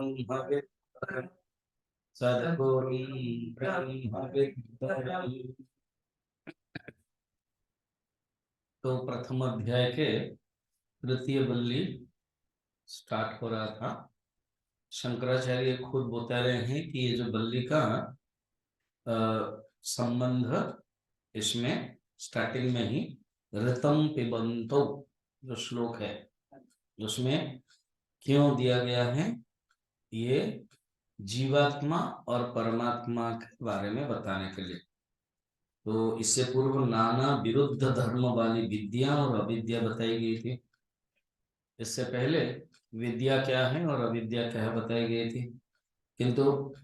ब्रह्मविद् सद्गुरुं ब्रह्मविद्। तो प्रथम अध्याय के तृतीय बल्ली स्टार्ट हो रहा था। शंकराचार्य खुद बता रहे हैं कि ये जो बल्ली का संबंध इसमें स्टार्टिंग में ही ऋतम पिबंतो जो श्लोक है उसमें क्यों दिया गया है, ये जीवात्मा और परमात्मा के बारे में बताने के लिए। तो इससे पूर्व नाना विरुद्ध धर्म वाली विद्या और अविद्या बताई गई थी। इससे पहले विद्या क्या है और अविद्या क्या है बताई गई थी, किंतु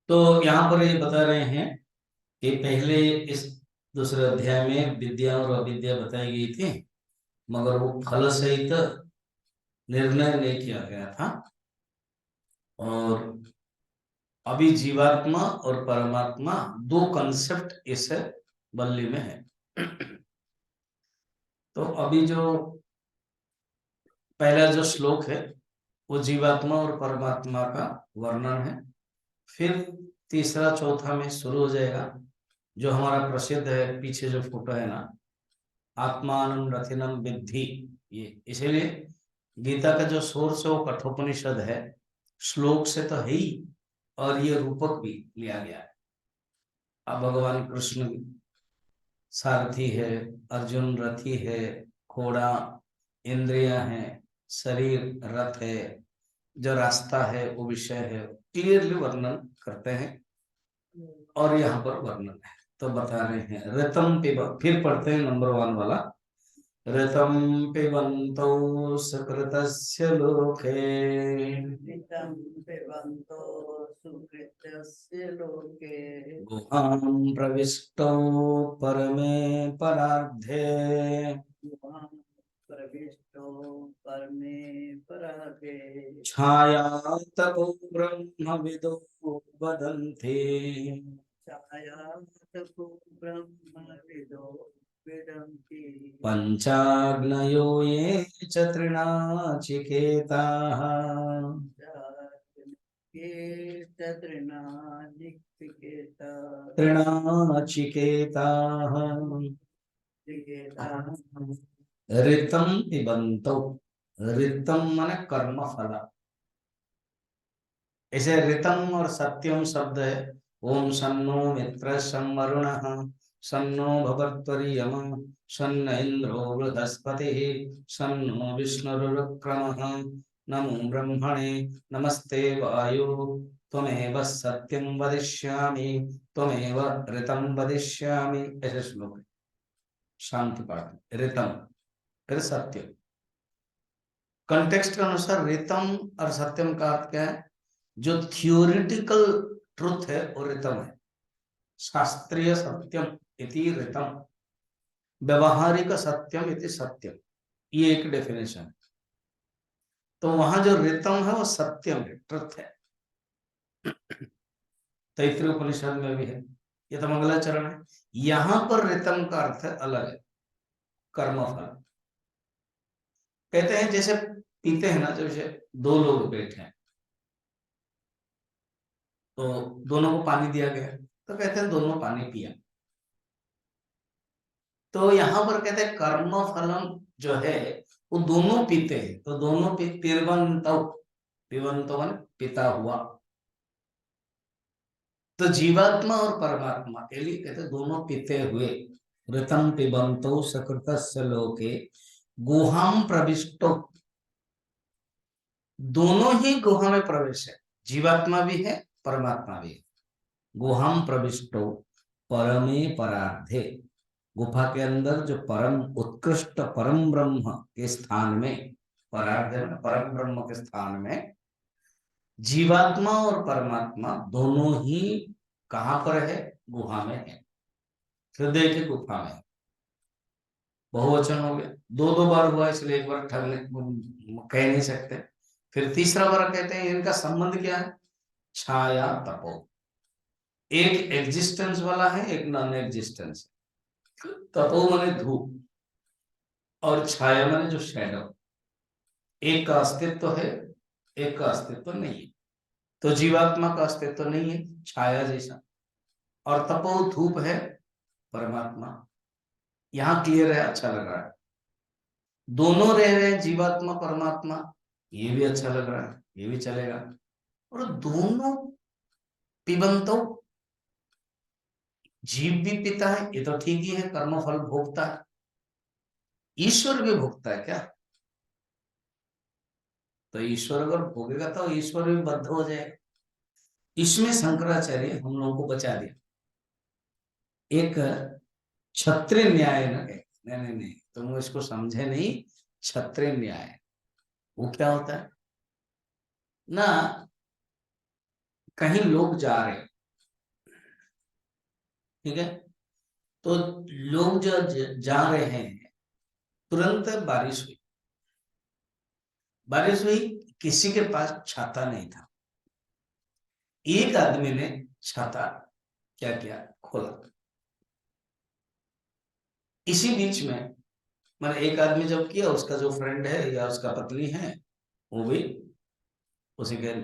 तो यहाँ पर ये बता रहे हैं कि पहले इस दूसरे अध्याय में विद्या और अविद्या बताई गई थी, मगर वो फल सहित निर्णय नहीं किया गया था। और अभी जीवात्मा और परमात्मा दो कंसेप्ट इस बल्ली में है। तो अभी जो पहला जो श्लोक है वो जीवात्मा और परमात्मा का वर्णन है। फिर तीसरा चौथा में शुरू हो जाएगा जो हमारा प्रसिद्ध है, पीछे जो फोटो है ना, आत्मानं रथिनं विद्धि, ये इसीलिए गीता का जो सोर्स है वो कठोपनिषद है, श्लोक से तो है ही, और ये रूपक भी लिया गया है। अब भगवान कृष्ण सारथी है, अर्जुन रथी है, घोड़ा इंद्रियां हैं, शरीर रथ है, जो रास्ता है वो विषय है, क्लियरली वर्णन करते हैं। और यहाँ पर वर्णन है तो बता रहे हैं ऋतम पिबंतो, फिर पढ़ते हैं नंबर 1 वाला। ऋतम पिबंतो सुकृतस्य लोके, ऋतं पिबन्तो सुकृतस्य लोके, गुहां प्रविष्टो परमे परार्धे, गुहां प्रविष्टो परमे परार्धे, छायातपो ब्रह्मविदो वदन्ति, छायातपो ब्रह्मविदो विदन्ति, पञ्चाग्नयो ये च तृणाचिकेताः, ये च तृणाचिकेताः, ऋतम पिबंतो, ऋतम माने कर्म फल। ऐसे ऋतम और सत्यम शब्द है। ओम सन्नो मित्र सं वरुणः सन्नो भवत्वरियम सन्न इंद्रो बृहस्पतिः सन्नो विष्णुरुक्रमः नमो ब्रह्मणे नमस्ते वायो त्वमेव सत्यम वदिष्यामि त्वमेव ऋतम वदिष्यामि। ऐसे श्लोक है, शांति पाठ। ऋतम फिर सत्य, कंटेक्स्ट के अनुसार ऋतम और सत्यम का अर्थ क्या है, जो थियोरिटिकल ट्रुथ है वो ऋतम है। शास्त्रीय सत्यम इति ऋतम, व्यवहारिक सत्यम इति सत्यम, ये एक डेफिनेशन है। तो वहां जो ऋतम है वो सत्यम है, ट्रुथ है। तैत्तिरीय उपनिषद में भी है, ये तो मंगलाचरण है। यहां पर ऋतम का अर्थ अलग है, कर्मफल। कहते हैं जैसे पीते हैं ना, जैसे दो लोग बैठे हैं तो दोनों को पानी दिया गया, तो कहते हैं दोनों पानी पिया। तो यहां पर कहते हैं कर्म फलम जो है वो दोनों पीते हैं, तो दोनों पिबंत, पिबंत माने पिता हुआ। तो जीवात्मा और परमात्मा के लिए कहते हैं दोनों पीते हुए। ऋतम पिबंतो सकृतस्य लोके गुहाम प्रविष्टो, दोनों ही गुहा में प्रवेश है, जीवात्मा भी है परमात्मा भी है। गुहाम प्रविष्टो परमे परार्धे, गुफा के अंदर जो परम उत्कृष्ट परम ब्रह्म के स्थान में, परार्ध परम ब्रह्म के स्थान में जीवात्मा और परमात्मा दोनों ही कहां पर है, गुहा में है, हृदय की गुफा में। बहुवचन हो गया, दो दो बार हुआ इसलिए एक बार ठगने कह नहीं सकते। फिर तीसरा बार कहते हैं इनका संबंध क्या है, छाया तपो। एक एग्जिस्टेंस वाला है, एक नॉन एग्जिस्टेंस। तपो माने धूप, और छाया माने जो शैडो। एक का अस्तित्व है, एक का अस्तित्व नहीं है। तो जीवात्मा का अस्तित्व नहीं है छाया जैसा, और तपो धूप है परमात्मा। यहां क्लियर है, अच्छा लग रहा है। दोनों रह रहे हैं, जीवात्मा परमात्मा, ये भी अच्छा लग रहा है, ये भी चलेगा। और दोनों पिबंतो, जीव भी पीता है, ये तो ठीक ही है, कर्मफल भोगता है। ईश्वर भी भोगता है क्या? तो ईश्वर अगर भोगेगा तो ईश्वर भी बद्ध हो जाएगा। इसमें शंकराचार्य हम लोगों को बचा दिया। एक क्षत्रिय न्याय न कहे, नहीं नहीं नहीं, तुम इसको समझे नहीं। क्षत्रिय न्याय वो क्या होता है ना, कहीं लोग जा रहे हैं, ठीक है, तो लोग जो जा रहे हैं, तुरंत बारिश हुई। बारिश हुई, किसी के पास छाता नहीं था। एक आदमी ने छाता क्या किया, खोला। इसी बीच में मैंने एक आदमी जब किया, उसका जो फ्रेंड है या उसका पत्नी है, वो भी उसी के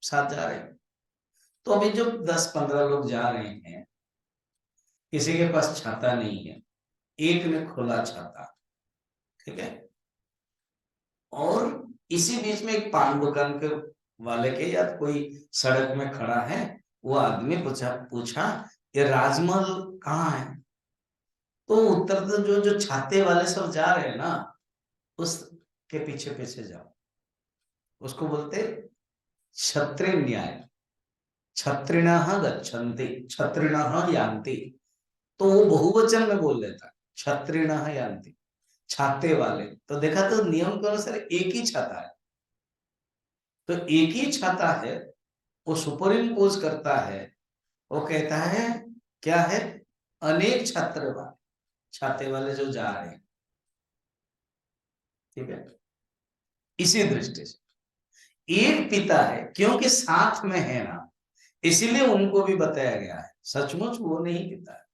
साथ जा रहे हैं। तो अभी जो 10-15 लोग जा रहे हैं, किसी के पास छाता नहीं है, एक ने खोला छाता, ठीक है। और इसी बीच में एक पान दुकान के वाले के या कोई सड़क में खड़ा है, वो आदमी पूछा पूछा ये राजमहल कहाँ है? तो उत्तर तो जो छाते वाले सब जा रहे हैं ना, उसके पीछे पीछे जाओ। उसको बोलते क्षत्रिय न्याय। क्षत्रिणः गच्छन्ति, क्षत्रिणः यान्ति। तो वो बहुवचन में बोल देता, क्षत्रिणः यान्ति, छाते वाले। तो देखा, तो नियम के अनुसार एक ही छाता है, तो एक ही छाता है, वो सुपर इम्पोज करता है। वो कहता है क्या है, अनेक छात्र वाले, छाते वाले जो जा रहे हैं, ठीक है। इसी दृष्टि से एक पिता है, क्योंकि साथ में है ना, इसीलिए उनको भी बताया गया है। सचमुच वो नहीं पिता है।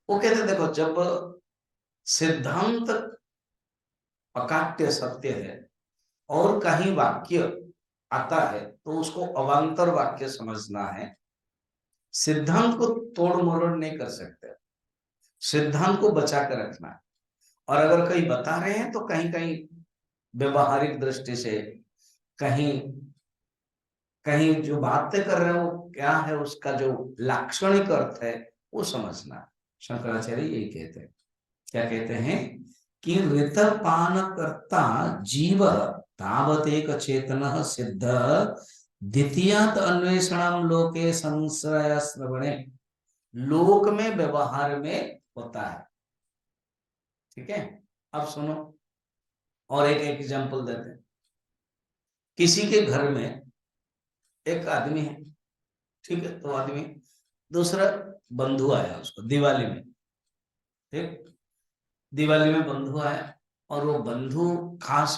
वो कहते देखो, जब सिद्धांत अकाट्य सत्य है और कहीं वाक्य आता है, तो उसको अवांतर वाक्य समझना है। सिद्धांत को तोड़ मरोड़ नहीं कर सकते, सिद्धांत को बचा कर रखना है। और अगर कहीं बता रहे हैं, तो कहीं कहीं व्यवहारिक दृष्टि से, कहीं कहीं जो बातें कर रहे हैं वो क्या है, उसका जो लाक्षणिक अर्थ है वो समझना है। शंकराचार्य यही कहते हैं, क्या कहते हैं कि ऋतपान कर्ता जीव तावत एक चेतन सिद्ध द्वितीयात अन्वेषणम लोके संश्रय श्रवणे। लोक में व्यवहार में होता है, ठीक है। अब सुनो, और एक एग्जांपल देते हैं। किसी के घर में एक आदमी है, ठीक है, तो आदमी, दूसरा बंधु आया उसको दिवाली में, ठीक, दिवाली में बंधु आया, और वो बंधु खास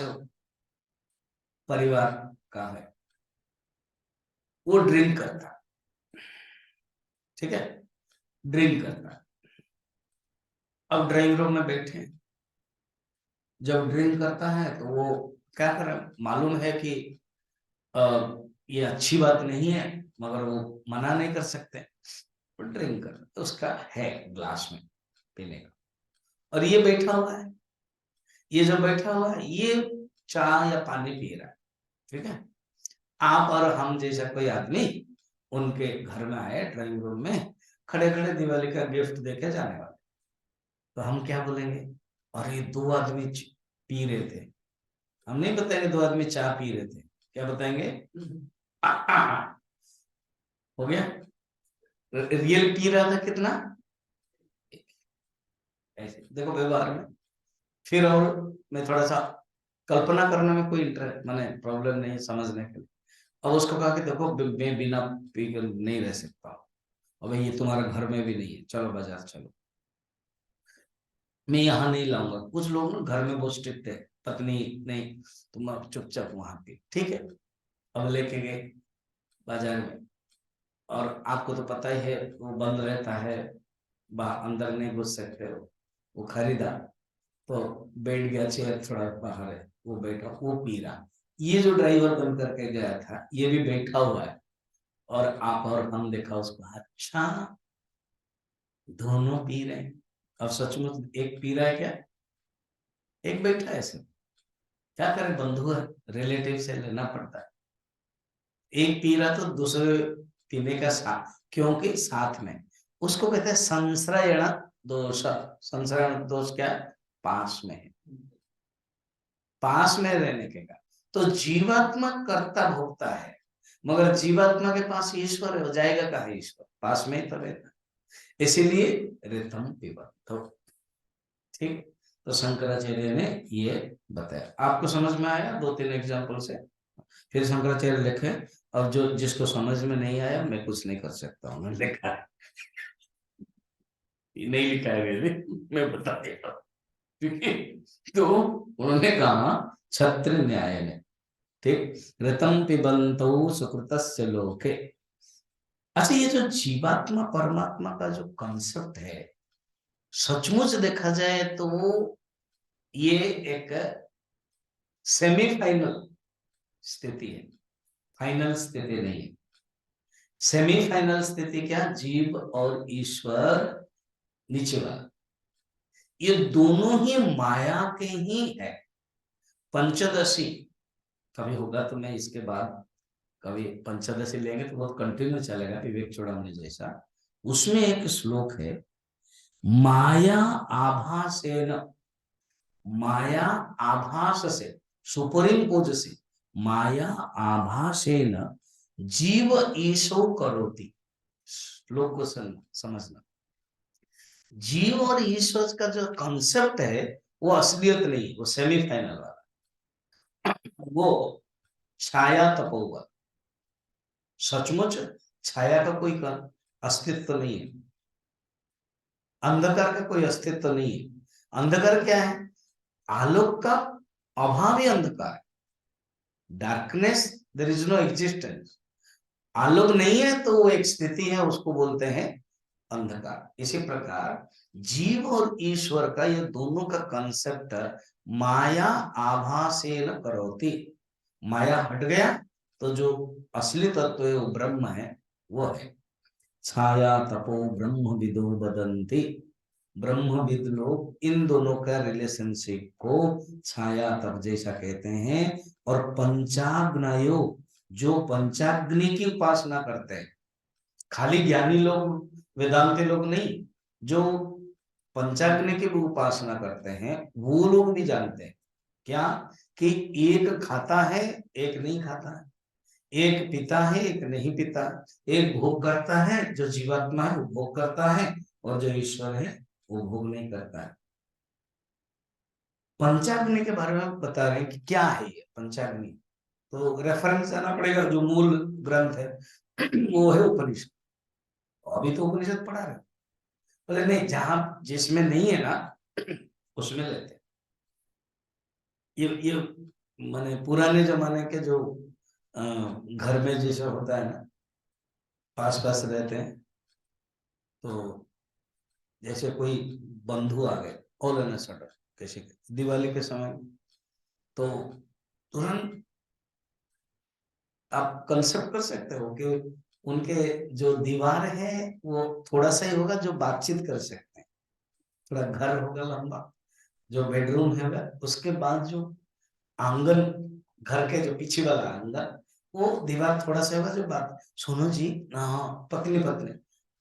परिवार का है, वो ड्रिंक करता है, ठीक है, ड्रिंक करता है। अब ड्राइंग रूम में बैठे हैं, जब ड्रिंक करता है तो वो क्या करे, मालूम है कि ये अच्छी बात नहीं है, मगर वो मना नहीं कर सकते, वो ड्रिंक कर, तो उसका है ग्लास में पीने का, और ये बैठा हुआ है, ये जो बैठा हुआ है ये चाय या पानी पी रहा है, ठीक है। आप और हम जैसा कोई आदमी उनके घर में आए, ड्राइंग रूम में खड़े खड़े दिवाली का गिफ्ट देके जाने वाले, तो हम क्या बोलेंगे, अरे दो आदमी पी रहे थे। हम नहीं बताएंगे दो आदमी चाय पी रहे थे, क्या बताएंगे, हो गया, रियल पी रहा था कितना, ऐसे देखो व्यवहार में। फिर और मैं थोड़ा सा कल्पना करने में कोई इंटरेस्ट मैंने प्रॉब्लम नहीं समझने के लिए। अब उसको कहा कि देखो मैं बिना पी कर नहीं रह सकता, अब ये तुम्हारे घर में भी नहीं है, चलो बाजार चलो, मैं यहाँ नहीं लाऊंगा। कुछ लोग ना घर में बहुत स्ट्रिक्ट है, पत्नी नहीं, तुम अब चुपचाप वहां पे, ठीक है। अब लेके गए, बाजार में, और आपको तो पता ही है वो बंद रहता है, अंदर नहीं घुस सकते हो। वो खरीदा तो बैठ गया, चेयर थोड़ा बाहर है, वो बैठा, वो पी रहा। ये जो ड्राइवर बंद करके गया था ये भी बैठा हुआ है, और आप और हम देखा उसको, अच्छा दोनों पी रहे हैं। अब सचमुच एक पी रहा है क्या, एक बैठा है ऐसे, क्या करें, बंधु है, रिलेटिव से लेना पड़ता है। एक पी रहा तो दूसरे पीने का साथ, क्योंकि साथ में, उसको कहते हैं संश्रयण दोष। संश्रयण दोष क्या है, पास में है, पास में रहने के का। तो जीवात्मा कर्ता भोगता है, मगर जीवात्मा के पास ईश्वर है, हो जाएगा कहा ईश्वर, पास में ही तो रहता है, इसीलिए रितम पिबंतो। ठीक, तो शंकराचार्य ने ये बताया, आपको समझ में आया 2-3 एग्जाम्पल से। फिर शंकराचार्य लिखे, अब जो जिसको समझ में नहीं आया मैं कुछ नहीं कर सकता हूँ, मैं लिखा नहीं, लिखा है मैंने, मैं बता देता हूँ। ठीक है, तो उन्होंने कहा छत्र न्याय ने, ठीक, ऋतम पिबंतो सुकृतस्य लोके। अच्छा, ये जो जीवात्मा परमात्मा का जो कॉन्सेप्ट है, सचमुच देखा जाए तो ये एक सेमीफाइनल स्थिति है, फाइनल स्थिति नहीं है। सेमीफाइनल स्थिति क्या, जीव और ईश्वर नीचे वाला, ये दोनों ही माया के ही है। पंचदशी कभी होगा तो मैं इसके बाद कभी पंचदशी लेंगे तो बहुत कंटिन्यू चलेगा, विवेक चूड़ामणि जैसा। उसमें एक श्लोक है, माया आभासेन, माया आभास से, सुपरिम पोज से, माया आभासेन जीव ईशो करोति। श्लोक को समझना, जीव और ईश्वर का जो कॉन्सेप्ट है वो असलियत नहीं, वो सेमीफाइनल वाला, वो छाया तपोवन। सचमुच छाया का कोई अस्तित्व नहीं है, अंधकार का कोई अस्तित्व नहीं है। अंधकार क्या है, आलोक का अभाव ही अंधकार, darkness, there is no existence. आलोक नहीं है तो वो एक स्थिति है, उसको बोलते हैं अंधकार। इसी प्रकार जीव और ईश्वर का, ये दोनों का कंसेप्ट माया आभासेन करोति। माया हट गया तो जो असली तत्व है वो ब्रह्म है, वो है। छाया तपो ब्रह्म विदो बदंती, ब्रह्मविद लोग इन दोनों का रिलेशनशिप को छाया तप जैसा कहते हैं। और पंचाग्नयो, जो पंचाग्नि की उपासना करते हैं, खाली ज्ञानी लोग, वेदांती लोग नहीं, जो पंचाग्नि की भी उपासना करते हैं वो लोग भी जानते हैं क्या, कि एक खाता है एक नहीं खाता है, एक पिता है एक नहीं पिता, एक भोग करता है, जो जीवात्मा है वो भोग करता है, और जो ईश्वर है वो भोग नहीं करता है। पंचाग्नि के बारे में बता रहे हैं कि क्या है ये पंचाग्नि, तो रेफरेंस आना पड़ेगा, जो मूल ग्रंथ है वो है उपनिषद। अभी तो उपनिषद पढ़ा रहे, बोले नहीं, जहां जिसमें नहीं है ना उसमें लेते हैं। ये माने पुराने जमाने के जो घर में जैसे होता है ना, पास पास रहते हैं, तो जैसे कोई बंधु आ गए ऑल एन सडन, कैसे दिवाली के समय, तो तुरंत आप कंसेप्ट कर सकते हो कि उनके जो दीवार है वो थोड़ा सा ही होगा जो बातचीत कर सकते हैं, थोड़ा घर होगा लंबा, जो बेडरूम है उसके बाद जो आंगन, घर के जो पीछे वाला आंगन, वो दीवार थोड़ा सा होगा जो बात, सुनो जी, हाँ पतली पतली,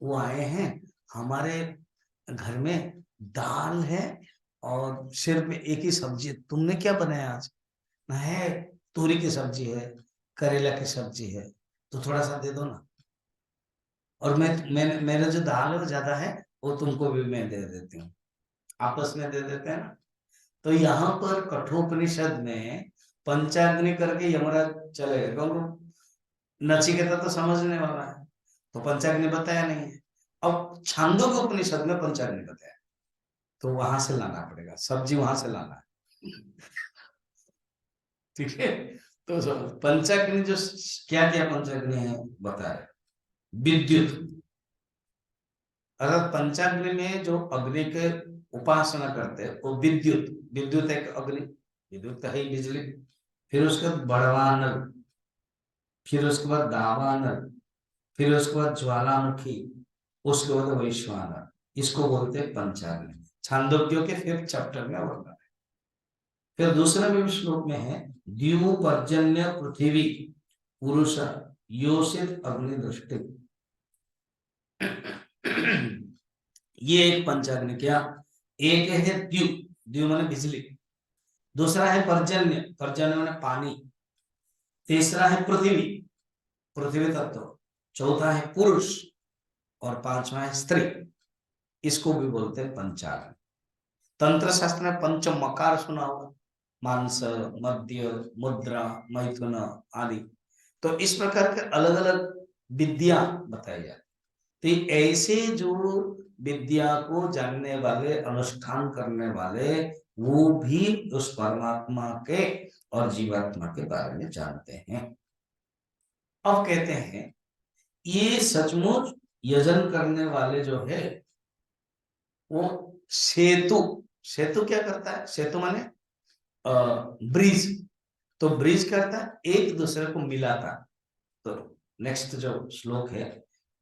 वो आए हैं हमारे घर में, दाल है और सिर्फ एक ही सब्जी है, तुमने क्या बनाया आज, ना है तूरी की सब्जी है, करेला की सब्जी है, तो थोड़ा सा दे दो ना, और मैं मेरा जो दाल है वो ज्यादा है, वो तुमको भी मैं दे देती हूँ, आपस में दे देते हैं ना। तो यहाँ पर कठोपनिषद में पंचाग्नि करके यमराज चलेगा, क्योंकि नचिकेता तो समझने वाला है, तो पंचाग्नि बताया नहीं है। अब छांदोग्य उपनिषद में पंचाग्नि बताया, तो वहां से लाना पड़ेगा, सब्जी वहां से लाना है ठीक है, तो पंचाग्नि जो क्या क्या पंचाग्नि है बता रहे। विद्युत, अगर पंचाग्नि में जो अग्नि के उपासना करते हैं वो विद्युत, विद्युत एक अग्नि, विद्युत तो है ही बिजली, फिर उसके बाद बड़वानल, फिर उसके बाद दावानल, फिर उसके बाद ज्वालामुखी, उसके बाद वैश्वानर, इसको बोलते हैं पंचाग्नि। छांदोग्यों के 5th चैप्टर में वर्णन है। फिर दूसरे में श्लोक में है द्यू पर्जन्य पृथ्वी पुरुष योषित अग्नि दृष्टि। ये एक पंचाग्नि क्या, एक है द्यू, द्यू माने बिजली, दूसरा है पर्जन्य, पर्जन्य माने पानी, तीसरा है पृथ्वी, पृथ्वी तत्व, चौथा है पुरुष और पांचवा है स्त्री, इसको भी बोलते हैं पंचाग्नि। तंत्र शास्त्र में पंच मकार सुना होगा, मांस, मध्य, मुद्रा, मैथुन आदि। तो इस प्रकार के अलग अलग विद्या बताई जाती। तो ऐसे जो विद्या को जानने वाले, अनुष्ठान करने वाले, वो भी उस परमात्मा के और जीवात्मा के बारे में जानते हैं। अब कहते हैं ये सचमुच यजन करने वाले जो है वो सेतु, सेतु क्या करता है, सेतु माने ब्रिज, तो ब्रिज करता है एक दूसरे को मिलाता। तो नेक्स्ट जो श्लोक है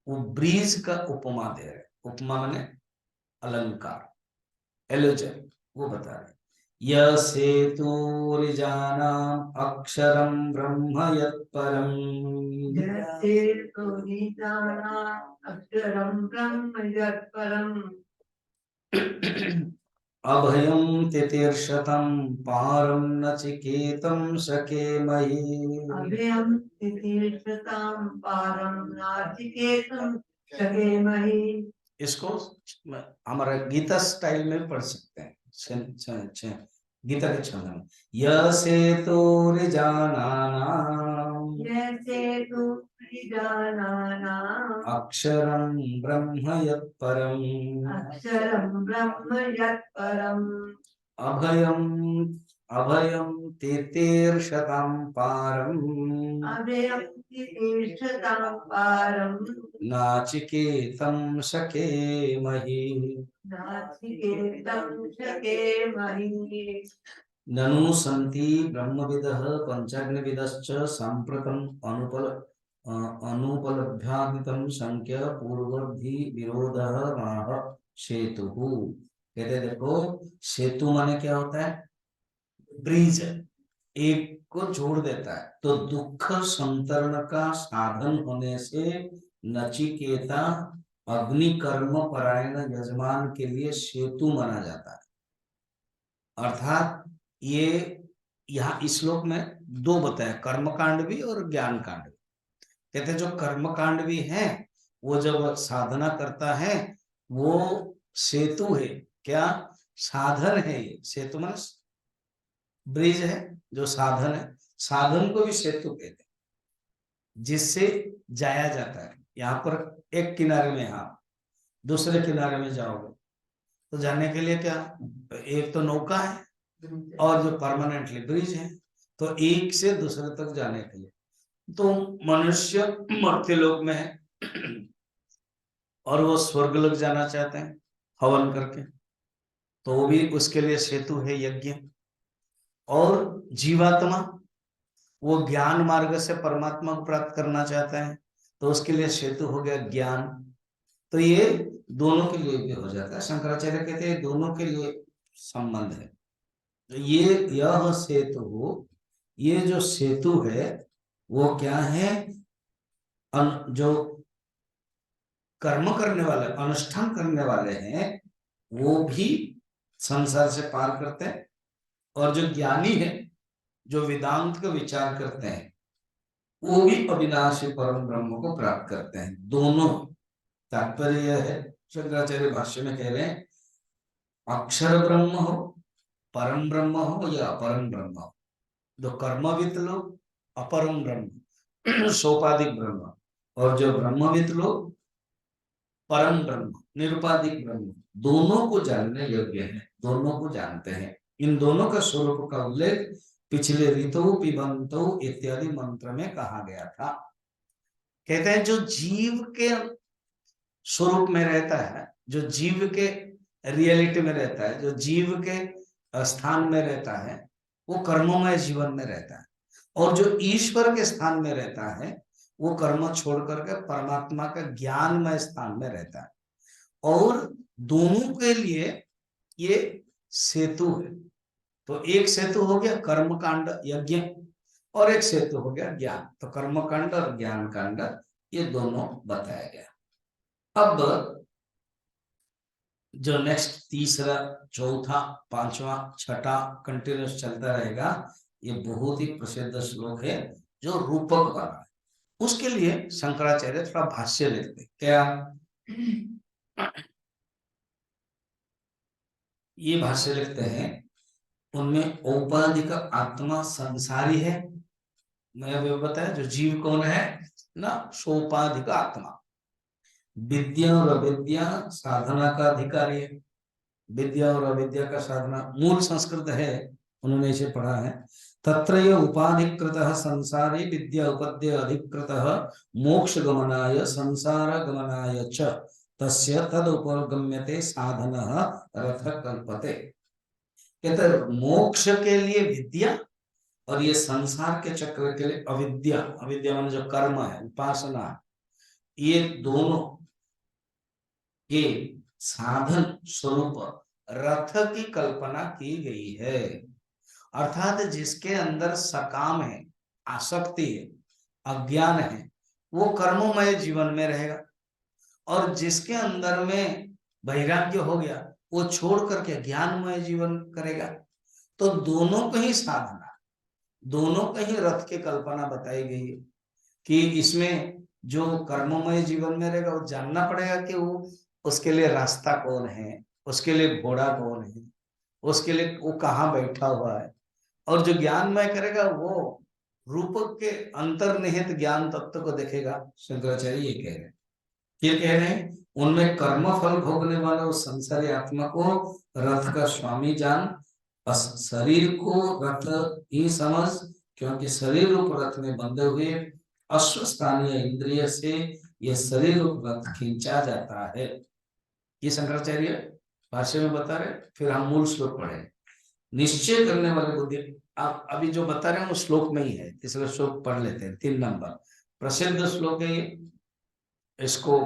वो ब्रिज का उपमा दे रहे, उपमा माने अलंकार, एलोजन, वो बता रहे। य सेतुर्जानाम् अक्षरं ब्रह्म यत्परम् जैसे तो ही जाना अक्षरम ब्रह्म यत्परम अभयं तितीर्षतं पारं नचिकेतं सकेमहि। अभयम तितीर्षताम पारम नाचिकेतम शकेमहि। इसको हमारा गीता स्टाइल में पढ़ सकते हैं, गीता के छंद में। य सेतुर्जानानाम् जैसे तो ही जाना अक्षरं ब्रह्म यत्परम् अक्षरम ब्रह्म यत्परम अभयं अभयं तितीर्षतां पारम् अभयम तितीर्षताम पारम नाचिकेतं शकेमहि। नाचिकेतं शकेमहि। ननु सन्ति ब्रह्मविदः पंचाग्निविदश्च साम्प्रतम् अनुपलभ्यादितं संख्य पूर्वधि विरोधः राह सेतुः। कहते देखो, सेतु माने क्या होता है, ब्रिज, एक को जोड़ देता है। तो दुख संतरण का साधन होने से नचिकेता अग्नि कर्म परायण यजमान के लिए सेतु माना जाता है। अर्थात ये यहाँ इस श्लोक में दो बताया, कर्म कांड भी और ज्ञान कांड भी। कहते जो कर्म कांड भी है वो जब साधना करता है वो सेतु है, क्या साधन है, ये सेतु माने ब्रिज है, जो साधन है, साधन को भी सेतु कहते हैं, जिससे जाया जाता है। यहाँ पर एक किनारे में आप दूसरे किनारे में जाओगे तो जाने के लिए क्या, एक तो नौका है और जो परमानेंटली ब्रिज है, तो एक से दूसरे तक जाने के लिए। तो मनुष्य मर्त्यलोक में है और वो स्वर्गलोक जाना चाहते हैं हवन करके, तो वो भी उसके लिए सेतु है यज्ञ। और जीवात्मा वो ज्ञान मार्ग से परमात्मा को प्राप्त करना चाहता है, तो उसके लिए सेतु हो गया ज्ञान। तो ये दोनों के लिए भी हो जाता है। शंकराचार्य कहते हैं दोनों के लिए संबंध है। तो ये यह सेतु, ये जो सेतु है वो क्या है, जो कर्म करने वाले, अनुष्ठान करने वाले हैं वो भी संसार से पार करते हैं, और जो ज्ञानी है, जो वेदांत का विचार करते हैं, वो भी अविनाशी परम ब्रह्म को प्राप्त करते हैं। दोनों तात्पर्य यह है, शंकराचार्य भाष्य में कह रहे हैं अक्षर ब्रह्म हो, परम ब्रह्म हो या अपरम ब्रह्म हो, जो कर्मविद लोग अपरम ब्रह्म सोपाधिक ब्रह्म, और जो ब्रह्मविद लोग परम ब्रह्म निरुपाधिक ब्रह्म, दोनों को जानने योग्य है, दोनों को जानते हैं। इन दोनों का स्वरूप का उल्लेख पिछले ऋतु पिबंतो इत्यादि मंत्र में कहा गया था। कहते हैं जो जीव के स्वरूप में रहता है, जो जीव के रियलिटी में रहता है, जो जीव के स्थान में रहता है, वो कर्ममय जीवन में रहता है। और जो ईश्वर के स्थान में रहता है वो कर्म छोड़ करके परमात्मा का ज्ञानमय स्थान में रहता है। और दोनों के लिए ये सेतु है। तो एक सेतु हो गया कर्म कांड यज्ञ, और एक सेतु हो गया ज्ञान। तो कर्म कांड और ज्ञान कांड ये दोनों बताया गया। अब जो नेक्स्ट तीसरा, चौथा, पांचवा, छठा कंटिन्यूस चलता रहेगा, ये बहुत ही प्रसिद्ध श्लोक है जो रूपक वाला है। उसके लिए शंकराचार्य थोड़ा भाष्य लिखते। क्या ये भाष्य लिखते हैं? उनमें औपाधिक आत्मा संसारी है। मैं अभी बताया जो जीव कौन है ना, सोपाधिक आत्मा। विद्या और अविद्या साधना का अधिकारी है। विद्या और अविद्या का साधना मूल संस्कृत है, उन्होंने इसे पढ़ा है। तत्रय उपाधिकृतः संसारे विद्या उपद्य अधिकृतः मोक्ष गमनाय संसार गमनाय च तस्य तद उपगम्यते साधनः रथ कल्पते। कहते मोक्ष के लिए विद्या और ये संसार के चक्र के लिए अविद्या। अविद्या माने जो कर्म है, उपासना, ये दोनों के साधन स्वरूप रथ की कल्पना की गई है। अर्थात जिसके अंदर सकाम है, आसक्ति है, अज्ञान है, वो कर्ममय जीवन में रहेगा। और जिसके अंदर में वैराग्य हो गया, वो छोड़ करके ज्ञानमय जीवन करेगा। तो दोनों का ही साधना, दोनों का ही रथ की कल्पना बताई गई है कि इसमें जो कर्ममय जीवन में रहेगा वो जानना पड़ेगा कि वो उसके लिए रास्ता कौन है, उसके लिए घोड़ा कौन है, उसके लिए वो कहाँ बैठा हुआ है। और जो ज्ञानमय करेगा वो रूपक के अंतर्निहित ज्ञान तत्व को देखेगा। शंकराचार्य ये कह रहे हैं, ये कह रहे हैं उनमें कर्म फल भोगने वाला उस संसारी आत्मा को रथ का स्वामी जान, शरीर को रथ ही समझ, क्योंकि शरीर रूप रथ में बंधे हुए अश्वस्थानीय इंद्रिय से यह शरीर रूप रथ खींचा जाता है। ये शंकराचार्य भाष्य में बता रहे। फिर हम मूल श्लोक पढ़े। निश्चय करने वाले बुद्धि, आप अभी जो बता रहे हैं वो श्लोक में ही है। तीसरा श्लोक पढ़ लेते हैं, 3 नंबर प्रसिद्ध श्लोक है ये। इसको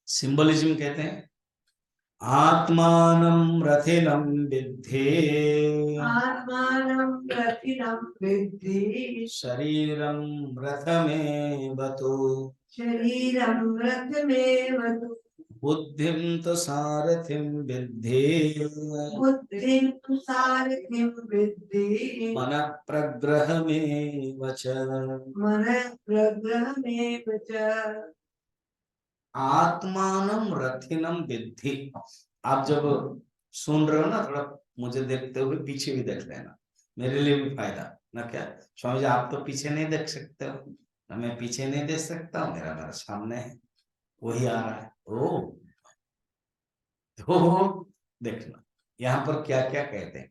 सिंबलिज्म कहते हैं। आत्मानं रथिनं विद्धि, आत्मानं रथिनं विद्धि, शरीरं रथमेव तु, शरीरं रथमेव तु, बुद्धिं तु सारथिं विद्धि, बुद्धिं तु सारथिं विद्धि, मनः प्रग्रहमेव च, मनः प्रग्रहमेव च। आत्मानं रथिनं विद्धि। आप जब सुन रहे हो ना, थोड़ा मुझे देखते हुए पीछे भी देख लेना, मेरे लिए भी फायदा ना। क्या स्वामी जी, आप तो पीछे नहीं देख सकते हो ना, मैं पीछे नहीं देख सकता हूँ, मेरा सामने है, वही आ रहा है। ओ तो देखना यहाँ पर क्या क्या कहते हैं।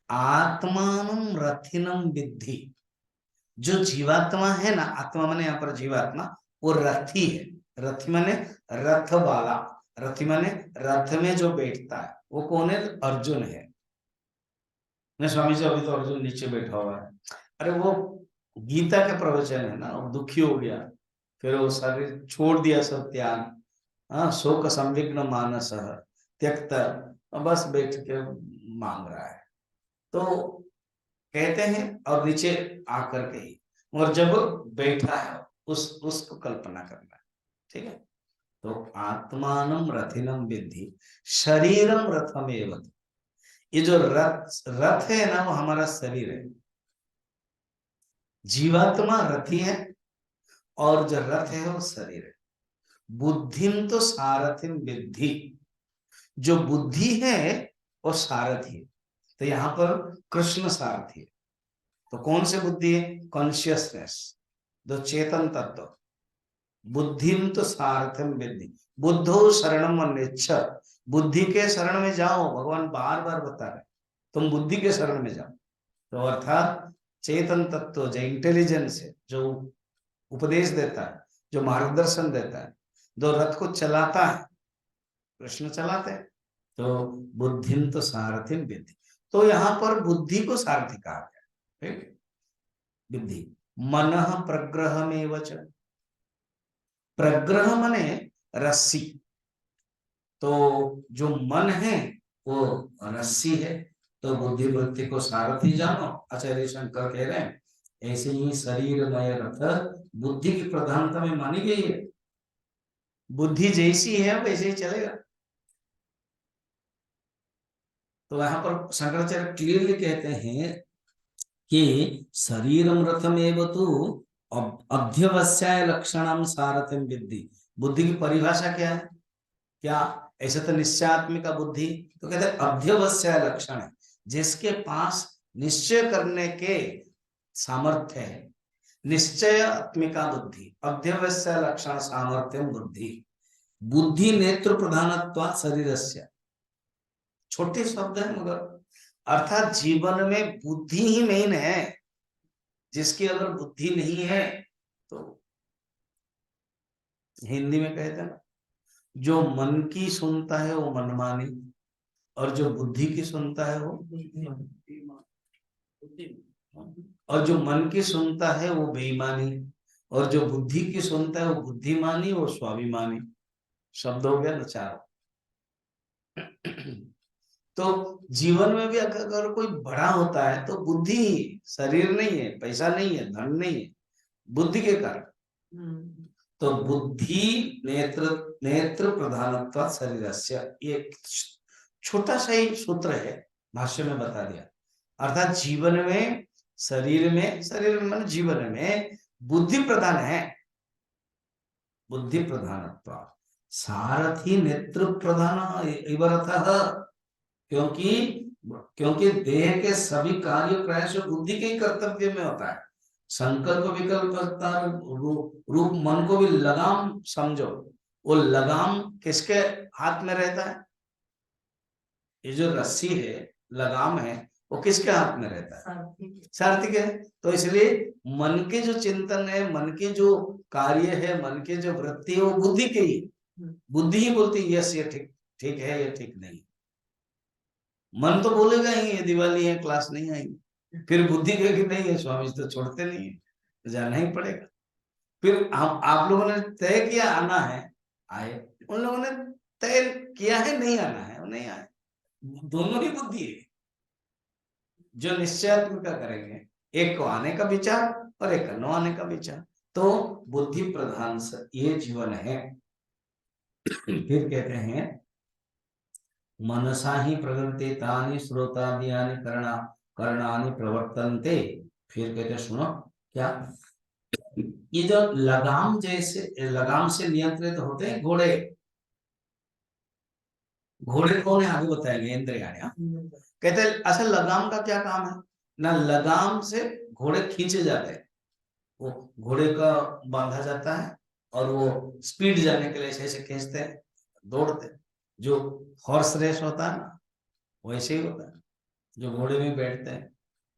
आत्मानं रथिनं विद्धि, जो जीवात्मा है ना, आत्मा माने यहाँ पर जीवात्मा, वो रथी है। रथी माने रथ वाला, रथी माने रथ में जो बैठता है, वो कौन है? अर्जुन है। नहीं स्वामी जी, अभी तो अर्जुन नीचे बैठा हुआ है। अरे वो गीता के प्रवचन है ना, वो दुखी हो गया, फिर वो शरीर छोड़ दिया, सब त्याग, हाँ, शोक संविघ्न मानस त्यक्त, बस बैठ के मांग रहा है। तो कहते हैं और नीचे आकर के ही, और जब बैठा है उसको कल्पना करना है। ठीक है। तो आत्मानं रथिनं विद्धि शरीरम रथमेव। ये जो रथ है ना, वो हमारा शरीर है। जीवात्मा रथी है और जो रथ है वो शरीर है। बुद्धिम तो सारथिम विद्धि, जो बुद्धि है वो सारथी है। तो यहाँ पर कृष्ण सारथी है। तो कौन से बुद्धि है? कॉन्शियसनेस, जो चेतन तत्व। बुद्धिम तो सारथम विद्धि, बुद्धो शरणम अन्यच्छ, बुद्धि के शरण में जाओ। भगवान बार बार बता रहे, तुम बुद्धि के शरण में जाओ। तो अर्थात चेतन तत्व जो इंटेलिजेंस है, जो उपदेश देता है, जो मार्गदर्शन देता है, जो रथ को चलाता है, कृष्ण चलाते हैं। तो बुद्धिम तो सारथिम विद्धि, तो यहाँ पर बुद्धि को सारथी कहा गया। ठीक है, बुद्धि मनः प्रग्रहमेव च, प्रग्रह मने रस्सी, तो जो मन है वो रस्सी है, तो बुद्धि वृत्ति को सारथी जानो। आचार्य शंकर कह रहे हैं ऐसे ही शरीरमय रथ बुद्धि की प्रधानता में मानी गई है, बुद्धि जैसी है वैसे ही चलेगा। तो यहाँ पर शंकराचार्य क्लियरली कहते हैं कि शरीरम रथमेव तु अध्यवसाय लक्षणम सारथिम विद्धि। बुद्धि की परिभाषा क्या है? क्या ऐसे तो निश्चयात्मिका बुद्धि, तो कहते हैं अध्यवसाय लक्षण है, जिसके पास निश्चय करने के सामर्थ्य है। निश्चयात्मिका बुद्धि, अध्यवसाय लक्षण सामर्थ्यम बुद्धि। बुद्धि नेत्र प्रधानत्वा शरीरस्य, छोटे शब्द है मगर अर्थात जीवन में बुद्धि ही मेन है। जिसकी अगर बुद्धि नहीं है तो हिंदी में कहते हैं ना, जो मन की सुनता है वो मनमानी, और जो बुद्धि की सुनता है वो, और जो मन की सुनता है वो बेईमानी, और जो बुद्धि की सुनता है वो बुद्धिमानी और स्वाभिमानी। शब्द हो गया ना चार। तो जीवन में भी अगर कोई बड़ा होता है तो बुद्धि, शरीर नहीं है, पैसा नहीं है, धन नहीं है, बुद्धि के कारण। तो बुद्धि नेत्र नेत्र प्रधानत्व शरीरस्य, एक छोटा सा ही सूत्र है, भाष्य में बता दिया। अर्थात जीवन में शरीर में जीवन में बुद्धि प्रधान है, बुद्धि प्रधानत्व। सारथी नेत्र प्रधान इवरतः, क्योंकि क्योंकि देह के सभी कार्य प्रायश बुद्धि के ही कर्तव्य में होता है। संकल्प विकल्प रूप मन को भी लगाम समझो, वो लगाम किसके हाथ में रहता है? ये जो रस्सी है, लगाम है, वो किसके हाथ में रहता है? सारथी के। तो इसलिए मन के जो चिंतन है, मन के जो कार्य है, मन के जो वृत्ति है, वो बुद्धि के ही, बुद्धि ही बोलती है यस ये ठीक ठीक है, ये ठीक नहीं। मन तो बोलेगा ही ये दिवाली है, क्लास नहीं आएंगे, फिर बुद्धि कहेगी नहीं है स्वामी तो छोड़ते नहीं है, तो जाना ही पड़ेगा। फिर आप लोगों ने तय किया आना है, आए, उन लोगों ने तय किया है नहीं आना है, वो नहीं आए। दोनों ही बुद्धि है। जो निश्चयात्मक करेंगे, एक को आने का विचार और एक को न आने का विचार, तो बुद्धि प्रधान ये जीवन है। फिर कहते हैं मनसा ही प्रवृत्ति तानि श्रोतादीयानि करणानि प्रवर्तन्ते। फिर कहते सुनो क्या, ये जो लगाम जैसे लगाम से नियंत्रित होते हैं घोड़े, घोड़े कौन है आगे बताएंगे, इंद्रियां। कहते हैं अच्छा लगाम का क्या काम है ना, लगाम से घोड़े खींचे जाते हैं, वो घोड़े का बांधा जाता है और वो स्पीड जाने के लिए ऐसे खींचते हैं, दौड़ते हैं। जो हॉर्स रेस होता है ना, वैसे ही होता है, जो घोड़े में बैठते हैं,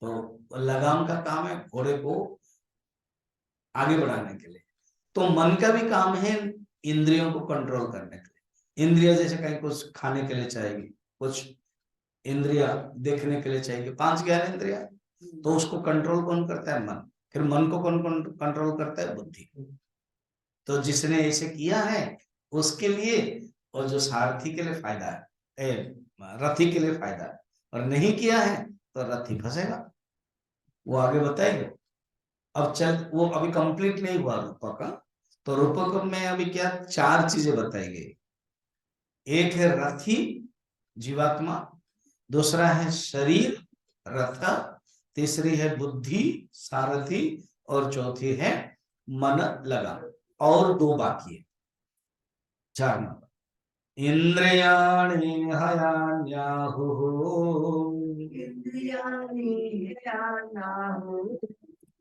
तो लगाम का काम है घोड़े को आगे बढ़ाने के लिए। तो मन का भी काम है इंद्रियों को कंट्रोल करने के लिए। इंद्रिया जैसे कहीं कुछ खाने के लिए चाहिए, कुछ इंद्रिया देखने के लिए चाहिए, 5 ज्ञान इंद्रिया, तो उसको कंट्रोल कौन करता है? मन। फिर मन को कौन कौन कंट्रोल करता है? बुद्धि। तो जिसने ऐसे किया है उसके लिए, और जो सारथी के लिए फायदा है, रथी के लिए फायदा है, और नहीं किया है तो रथी फंसेगा। वो आगे बताएंगे। अब चल, वो अभी कंप्लीट नहीं हुआ रूपक का, तो रूपक में अभी क्या 4 चीजें बताई गई। एक है रथी जीवात्मा, दूसरा है शरीर रथ, तीसरी है बुद्धि सारथी, और चौथी है मन लगा, और 2 बाकी है। 4 नंबर इंद्रियाणि हयान्याहुः इंद्रियाणि हयान्याहुः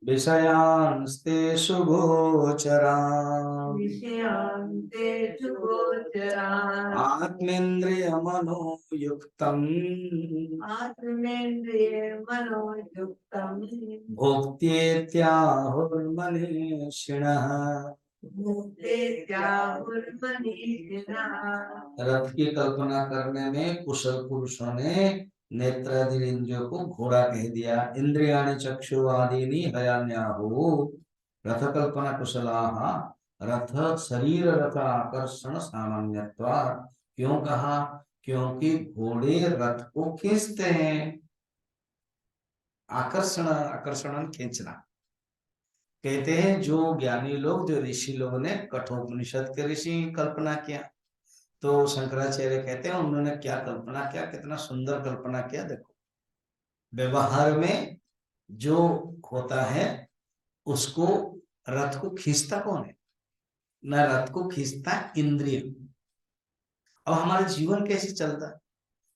विषयांस्तेषु गोचरान् विषयांतेषु गोचरान् आत्मेन्द्रियमनोयुक्तम् आत्मेन्द्रियमनोयुक्तम् भोक्त्येत्याहुर्मनीषिणः। भुक्तेत्याहुर्मनीषिणः। रथ की कल्पना करने में कुशल पुरुषों ने नेत्रादि इंद्रियों को घोड़ा कह दिया। इंद्रियाणि चक्षुवादीनि हयान्याहु रथ कल्पना कुशलाः। रथ शरीर रथ आकर्षण सामान्यत्वात्। क्यों कहा? क्योंकि घोड़े रथ को खींचते हैं। आकर्षण, आकर्षण खींचना। कहते हैं जो ज्ञानी लोग, जो ऋषि लोगों ने कठोपनिषद के ऋषि कल्पना किया, तो शंकराचार्य कहते हैं उन्होंने क्या कल्पना किया, कितना सुंदर कल्पना किया। देखो, व्यवहार में जो होता है उसको रथ को खींचता कौन है? ना रथ को खींचता इंद्रिय। अब हमारा जीवन कैसे चलता है?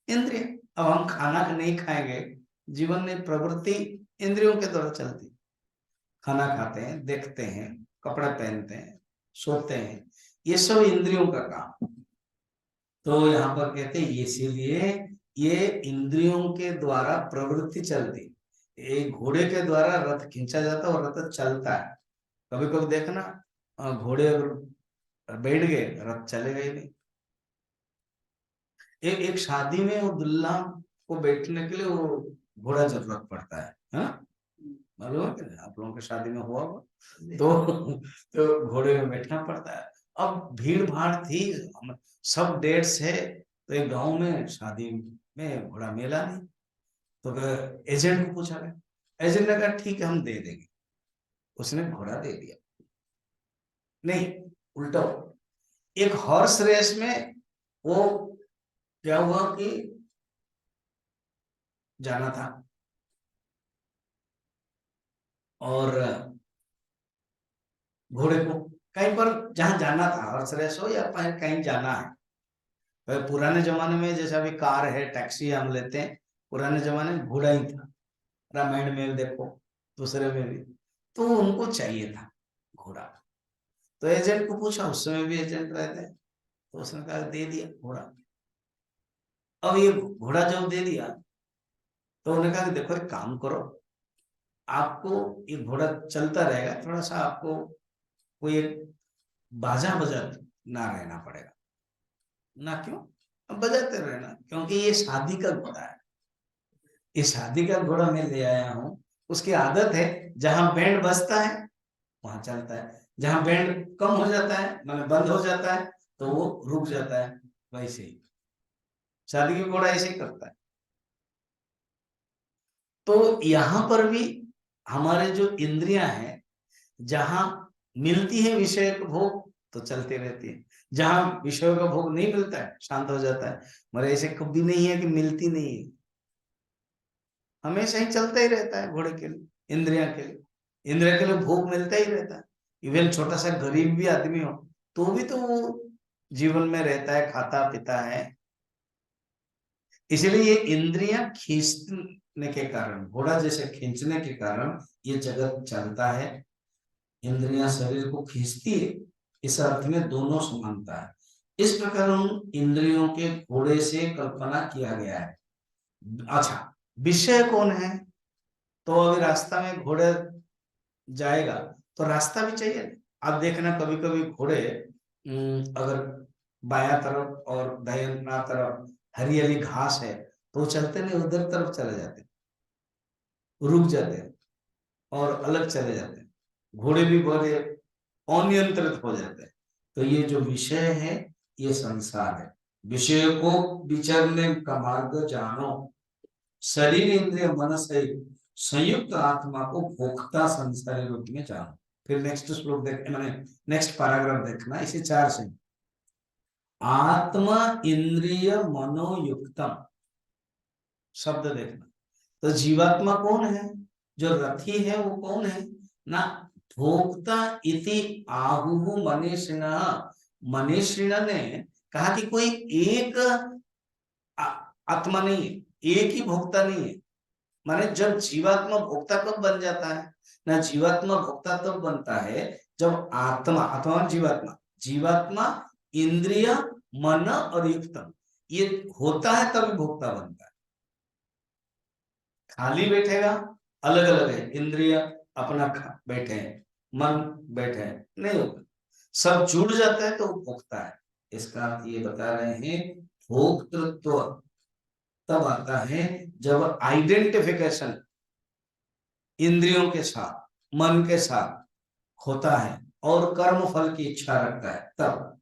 इंद्रिय। अब हम खाना नहीं खाएंगे, जीवन में प्रवृत्ति इंद्रियों के द्वारा चलती। खाना खाते हैं, देखते हैं, कपड़े पहनते हैं, सोते हैं, ये सब इंद्रियों का काम। तो यहाँ पर कहते हैं इसीलिए ये इंद्रियों के द्वारा प्रवृत्ति चलती। एक घोड़े के द्वारा रथ खींचा जाता है और रथ चलता है। कभी कभी देखना, घोड़े अगर बैठ गए, रथ चले गए नहीं। एक शादी में वो दुल्हा को बैठने के लिए वो घोड़ा जरूरत पड़ता है, हाँ? मालूम है कि नहीं? आप लोगों की शादी में हुआ होगा तो घोड़े में बैठना पड़ता है। अब भीड़ भाड़ थी, सब डेट्स है, तो एक गांव में शादी में घोड़ा मिला नहीं, तो एजेंट को पूछा गया। एजेंट ने कहा ठीक है हम दे देंगे। उसने घोड़ा दे दिया। नहीं, उल्टा, एक हॉर्स रेस में वो क्या हुआ कि जाना था और घोड़े को कहीं पर जहां जाना था, हॉर्स रेस हो या कहीं जाना है। पुराने जमाने में जैसे अभी कार है, टैक्सी हम लेते हैं, पुराने जमाने में घोड़ा ही था। रामायण में देखो, दूसरे में भी, तो उनको चाहिए था घोड़ा। तो एजेंट को पूछा, उस समय भी एजेंट रहते हैं, तो उसने कहा दे दिया घोड़ा। अब ये घोड़ा जब दे दिया तो उन्होंने कहा कि देखो एक काम करो, आपको ये घोड़ा चलता रहेगा, थोड़ा सा आपको कोई एक बाजा बजाना रहना पड़ेगा ना। क्यों? अब बजाते रहना, क्योंकि ये शादी का घोड़ा है। ये शादी का घोड़ा मैं ले आया हूँ, उसकी आदत है जहां बैंड बजता है वहां चलता है, जहां बैंड कम हो जाता है, मतलब बंद हो जाता है, तो वो रुक जाता है। वैसे ही शादी का घोड़ा ऐसे ही करता है। तो यहाँ पर भी हमारे जो इंद्रियां हैं, जहां मिलती है विषय का भोग तो चलते रहती है, जहां विषयों का भोग नहीं मिलता है शांत हो जाता है। मगर ऐसे कभी नहीं है कि मिलती नहीं है, हमेशा ही चलता ही रहता है। घोड़े के लिए, इंद्रिया के लिए, इंद्रिया के लिए भोग मिलता ही रहता है। इवन छोटा सा गरीब भी आदमी हो तो भी तो वो जीवन में रहता है, खाता पीता है। इसलिए ये इंद्रियां खींचने के कारण, घोड़ा जैसे खींचने के कारण ये जगत चलता है। इंद्रियां शरीर को खींचती है, इस अर्थ में दोनों समानता है। इस प्रकार उन इंद्रियों के घोड़े से कल्पना किया गया है। अच्छा, विषय कौन है? तो अभी रास्ता में घोड़े जाएगा तो रास्ता भी चाहिए। आप देखना कभी कभी घोड़े अगर बाया तरफ और दाहिना तरफ हरियाली घास है तो वो चलते नहीं, उधर तरफ चले जाते, रुक जाते हैं और अलग चले जाते हैं। घोड़े भी बड़े अनियंत्रित हो जाते हैं। तो ये जो विषय है ये संसार है। विषय को विचरने का मार्ग जानो, शरीर इंद्रिय मन से संयुक्त आत्मा को भोक्ता संसारी रूप में जानो। फिर नेक्स्ट श्लोक देख, मैंने नेक्स्ट पैराग्राफ देखना, इसे 4 से। आत्मा इंद्रिय मनोयुक्तम, शब्द देखना। तो जीवात्मा कौन है? जो रथी है वो कौन है ना? भोक्ता इति आहु मनीषिण। मनीषिण ने कहा कि कोई एक आत्मा नहीं है, एक ही भोक्ता नहीं है। माने जब जीवात्मा भोक्ता कब बन जाता है ना, जीवात्मा भोक्ता तब बनता है जब आत्मा, अथवा जीवात्मा, जीवात्मा इंद्रिय मन और युक्तम ये होता है तभी भोक्ता बनता है। खाली बैठेगा अलग अलग है, इंद्रिय अपना बैठे हैं, मन बैठे हैं, नहीं होगा। सब जुड़ जाता है तो वो भोक्ता है। इसका अर्थ ये बता रहे हैं भोक्तृत्व तब आता है जब आइडेंटिफिकेशन इंद्रियों के साथ मन के साथ होता है और कर्म फल की इच्छा रखता है, तब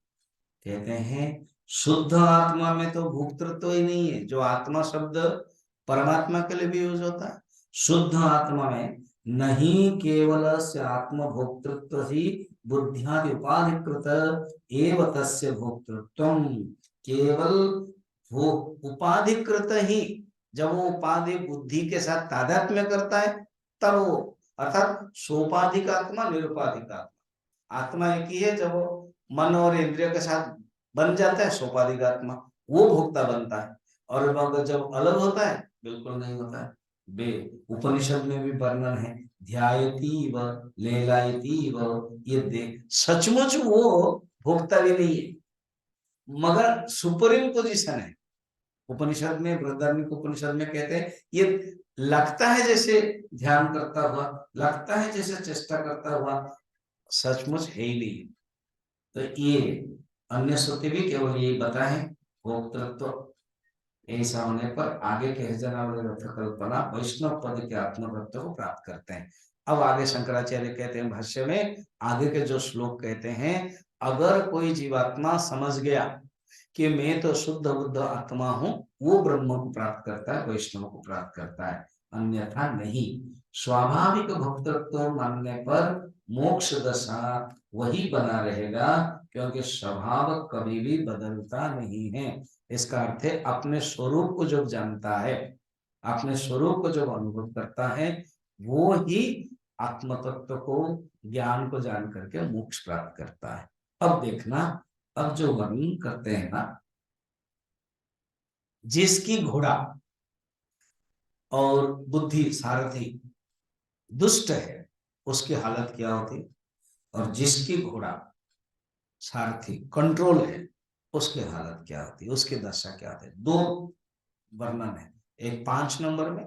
कहते हैं शुद्ध आत्मा में तो भोक्तृत्व ही नहीं है। जो आत्मा शब्द परमात्मा के लिए भी यूज होता है, शुद्ध आत्मा में नहीं केवल से आत्म भोक्तृत्व ही बुद्धियादि उपाधिकृत एव तस्य भोक्तृत्वम, केवल वो उपाधिकृत ही, जब वो उपाधि बुद्धि के साथ तादात्म्य करता है तब वो, अर्थात सोपाधिक आत्मा निरुपाधिक आत्मा, आत्मा एक ही है। जब वो मन और इंद्रियों के साथ बन जाता है सोपाधिक आत्मा, वो भोक्ता बनता है। और अगर जब अलग होता है बिल्कुल नहीं होता है। बे उपनिषद में भी वर्णन है, ध्यायती व लेलायती व, ये देख सचमुच वो भोक्ता भी नहीं है मगर सुपरीम पोजीशन है। उपनिषद में, बृहदारण्यक उपनिषद में कहते हैं ये लगता है जैसे ध्यान करता हुआ, लगता है जैसे चेष्टा करता हुआ, सचमुच है ही नहीं। तो ये अन्य श्रुति भी केवल यही बताए भोक्तृत्व ऐसा होने पर आगे के जनावली रथ कल्पना वैष्णव पद के आत्मतत्व को प्राप्त करते हैं। अब आगे शंकराचार्य कहते हैं भाष्य में, आगे के जो श्लोक कहते हैं, अगर कोई जीवात्मा समझ गया कि मैं तो शुद्ध बुद्ध आत्मा हूं, वो ब्रह्म को प्राप्त करता है, वैष्णव को प्राप्त करता है, अन्यथा नहीं। स्वाभाविक भक्तत्व मानने पर मोक्ष दशा वही बना रहेगा, क्योंकि स्वभाव कभी भी बदलता नहीं है। इसका अर्थ है अपने स्वरूप को जब जानता है, अपने स्वरूप को जब अनुभव करता है, वो ही आत्म तत्व को, ज्ञान को जान करके मोक्ष प्राप्त करता है। अब देखना, अब जो वर्णन करते हैं ना, जिसकी घोड़ा और बुद्धि सारथी दुष्ट है उसकी हालत क्या होती, और जिसकी घोड़ा सारथी कंट्रोल है उसकी हालत क्या होती, उसकी दशा क्या होती। दो वर्णन है, एक 5 नंबर में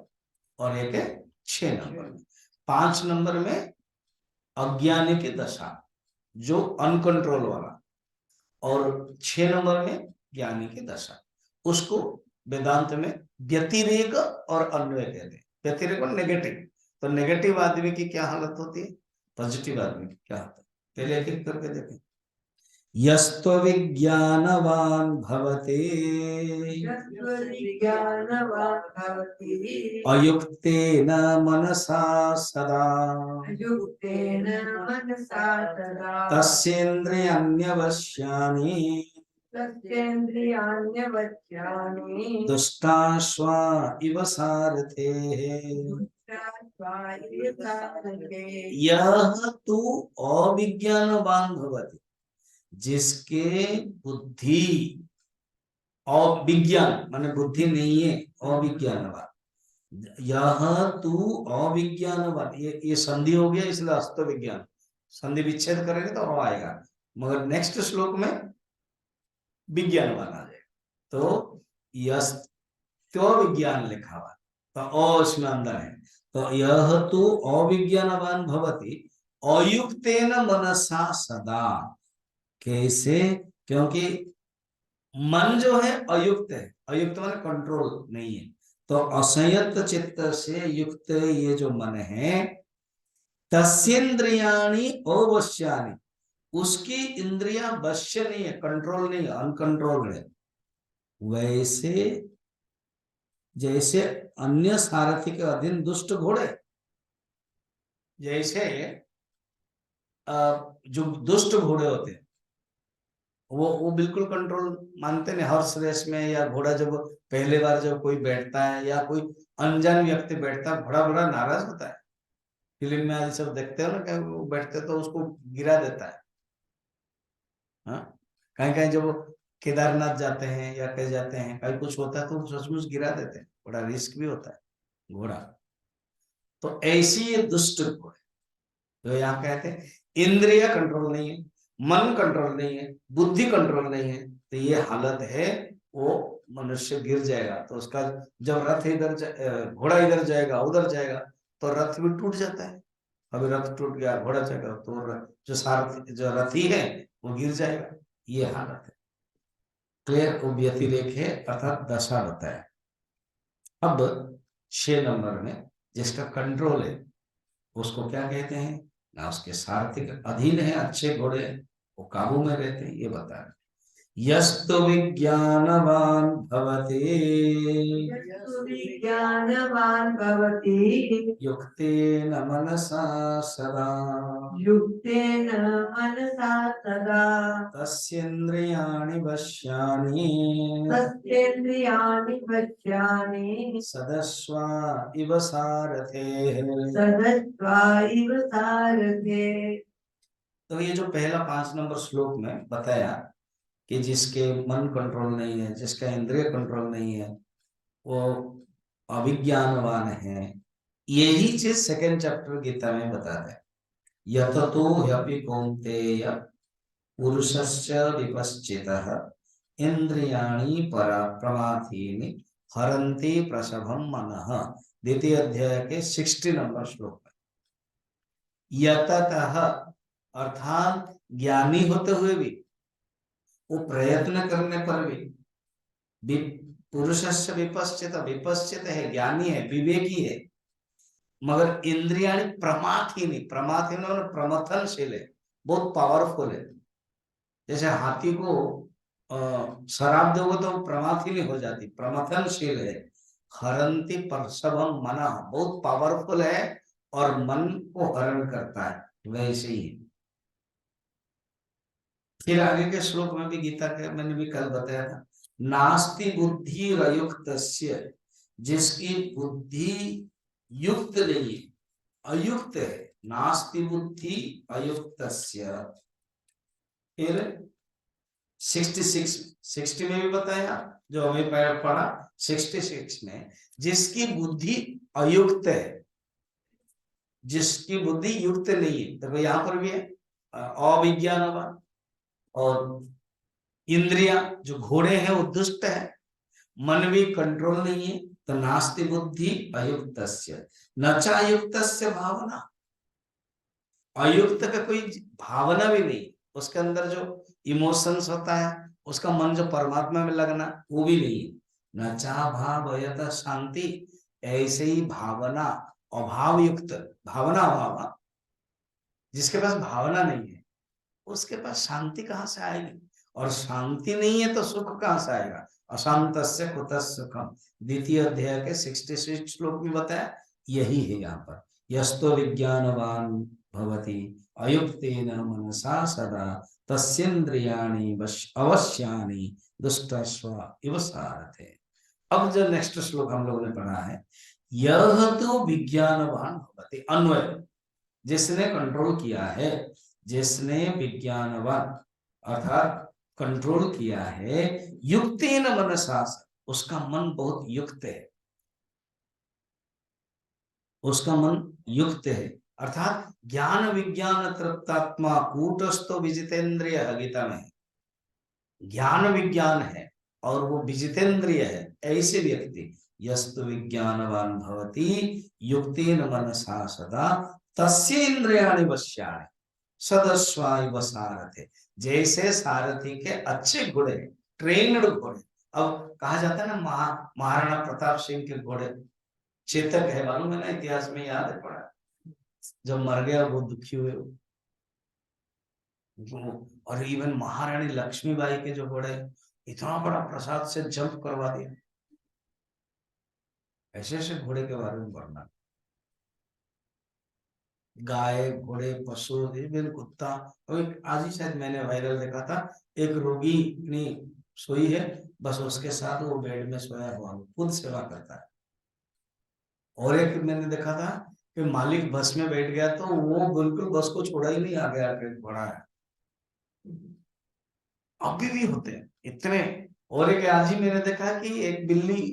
और एक है 6 नंबर में। 5 नंबर में अज्ञानी की दशा जो अनकंट्रोल वाला, और 6 नंबर में ज्ञानी की दशा, उसको वेदांत में व्यतिरेक और अन्वय कहते हैं। व्यतिरेक और नेगेटिव, तो नेगेटिव आदमी की क्या हालत होती है, पॉजिटिव आदमी की क्या होता है, पहले एक एक करके देखें। यस्त्व विज्ञानवान भवते विज्ञानवान् भवति अयुक्तेन मनसा सदा युक्तेन मनसा तदा तस्येन्द्रियाण्यवश्यानि तस्येन्द्रियाण्यवश्यानि दुष्टाश्वा इव सारथेः। दुष्टास्वायुधारते यह तू अविज्ञानवान भवति, जिसके बुद्धि, अविज्ञान माने बुद्धि नहीं है, अविज्ञानवान। यह तू अविज्ञानवान, ये संधि हो गया इसलिए अस्त विज्ञान, संधि विच्छेद करेंगे तो आएगा, मगर नेक्स्ट श्लोक में विज्ञानवान आ जाएगा। तो यस्तो विज्ञान लिखा हुआ, तो अ इसमें अंदर है। तो यह तू अविज्ञानवान भवति अयुक्तेन मनसा सदा। कैसे, क्योंकि मन जो है अयुक्त है, अयुक्त माने कंट्रोल नहीं है, तो असंयत चित्त से युक्त ये जो मन है, तस्येन्द्रियाणि अवश्यानि, उसकी इंद्रियां वश्य नहीं है, कंट्रोल नहीं है, अनकंट्रोल्ड है। वैसे जैसे अन्य सारथी के अधीन दुष्ट घोड़े, जैसे जो दुष्ट घोड़े होते हैं वो बिल्कुल कंट्रोल मानते नहीं। हॉर्स रेस में या घोड़ा जब पहले बार जब कोई बैठता है या कोई अनजान व्यक्ति बैठता है, घोड़ा बड़ा नाराज होता है। फिल्म में आज सब देखते हो ना, कहीं वो बैठते तो उसको गिरा देता है। हाँ, कहीं कहीं जब केदारनाथ जाते हैं या कहीं जाते हैं, कहीं कुछ होता है तो सचमुच गिरा देते हैं, बड़ा रिस्क भी होता है घोड़ा। तो ऐसी ये दुष्ट घोड़े जो यहाँ कहते हैं, इंद्रिय कंट्रोल नहीं है, मन कंट्रोल नहीं है, बुद्धि कंट्रोल नहीं है, तो ये हालत है, वो मनुष्य गिर जाएगा। तो उसका जब रथ घोड़ा इधर जाएगा उधर जाएगा तो रथ भी टूट जाता है। अभी रथ टूट गया, घोड़ा जाएगा तो जो सारथी जो रथी है वो गिर जाएगा। ये हालत है। क्लियर? वो व्यतिरेक है अर्थात दशा बताया। अब 6 नंबर में जिसका कंट्रोल है उसको क्या कहते हैं? ना उसके सारथी के अधीन है, अच्छे घोड़े वो काबू में रहते हैं, ये बता रहे। यस्तु विज्ञानवान भवति यस्तु विज्ञानवान् भवति युक्तेन मनसा सदा युक्तेन मनसा सदा तस्येन्द्रियाणि वश्यानि तस्येन्द्रियाणि वश्यानि सदस्वा इव सारथेः। सदस्वा इव सारथे। तो ये जो पहला 5 नंबर श्लोक में बताया कि जिसके मन कंट्रोल नहीं है, जिसका इंद्रिय कंट्रोल नहीं है, वो अविज्ञानवान है, यही चीज सेकंड चैप्टर गीता में बताता है। यततो ह्यपि कौन्तेय पुरुषस्य विपश्चितः इंद्रियाणि प्रमाथीनि हरन्ति प्रसभं मनः। द्वितीय अध्याय के 60 नंबर श्लोक में यततः अर्थात ज्ञानी होते हुए भी, वो प्रयत्न करने पर भी पुरुषस्य विपश्चित, विपश्चित है, ज्ञानी है, विवेकी है, मगर इंद्रियाणि प्रमाथीनि, प्रमाथीनि मतलब प्रमथनशील है, बहुत पावरफुल है। जैसे हाथी को शराब दोगे तो प्रमाथीनि हो जाती, प्रमथनशील है। हरन्ति प्रसभं मनः, बहुत पावरफुल है और मन को हरण करता है, वैसे ही है। फिर आगे के श्लोक में भी गीता के मैंने भी कल बताया था, नास्ति बुद्धि अयुक्तस्य, जिसकी बुद्धि युक्त नहीं है, अयुक्त है, नास्ति बुद्धि अयुक्तस्य। फिर 60 में भी बताया, जो हमें पढ़ा 66 में, जिसकी बुद्धि अयुक्त है, जिसकी बुद्धि युक्त नहीं है, देखो यहाँ पर भी है अविज्ञानवान, और इंद्रिया जो घोड़े हैं वो दुष्ट है, मन भी कंट्रोल नहीं है, तो नास्ति बुद्धि अयुक्तस्य न च अयुक्तस्य भावना, अयुक्त का कोई भावना भी नहीं, उसके अंदर जो इमोशंस होता है, उसका मन जो परमात्मा में लगना, वो भी नहीं है। न चा भावयत शांति, ऐसे ही भावना अभाव युक्त, भावना अभाव, जिसके पास भावना नहीं है उसके पास शांति कहाँ से आएगी? और शांति नहीं है तो सुख कहाँ से आएगा? अशांतस्य कुतः सुखम, द्वितीय अध्याय के 66 श्लोक में बताया, यही है यहाँ पर। यस्तो विज्ञानवान भवति अयुक्तेन मनसा सदा तस्येन्द्रियाणि अवश्यानि दुष्टस्व इव सारथे। अब जो नेक्स्ट श्लोक हम लोगों ने पढ़ा है, यह तो विज्ञानवान भवति, अन्वय, जिसने कंट्रोल किया है, जिसने विज्ञानवान अर्थात कंट्रोल किया है, युक्तेन मनसा, उसका मन बहुत युक्त है, उसका मन युक्त है, अर्थात ज्ञान विज्ञान तृप्तात्मा कूटस्थो विजितेंद्रिय, गीता में ज्ञान विज्ञान है और वो विजितेंद्रिय है, ऐसे व्यक्ति यस्तु विज्ञानवान भवति युक्तेन मनसा सदा तस्य इंद्रियाणि वश्यानि सदस्वाइव सारथे, जैसे सारथी के अच्छे घोड़े, ट्रेन्ड घोड़े। अब कहा जाता है ना, महाराणा प्रताप सिंह के घोड़े चेतक है, मालूम है ना, इतिहास में याद है पढ़ा, जब मर गया वो दुखी हुए। और इवन महारानी लक्ष्मीबाई के जो घोड़े, इतना बड़ा प्रसाद से जंप करवा दिया। ऐसे ऐसे घोड़े के बारे में पढ़ना, गाय, घोड़े, पशु, इवन कुत्ता। और आज ही शायद मैंने वायरल देखा था, एक रोगी अपनी सोई है, बस उसके साथ वो बेड में सोया हुआ, खुद सेवा करता है। और एक मैंने देखा था कि मालिक बस में बैठ गया तो वो बिल्कुल बस को छोड़ा ही नहीं, आगे आके बढ़ा है। अभी भी होते हैं इतने। और एक आज ही मैंने देखा कि एक बिल्ली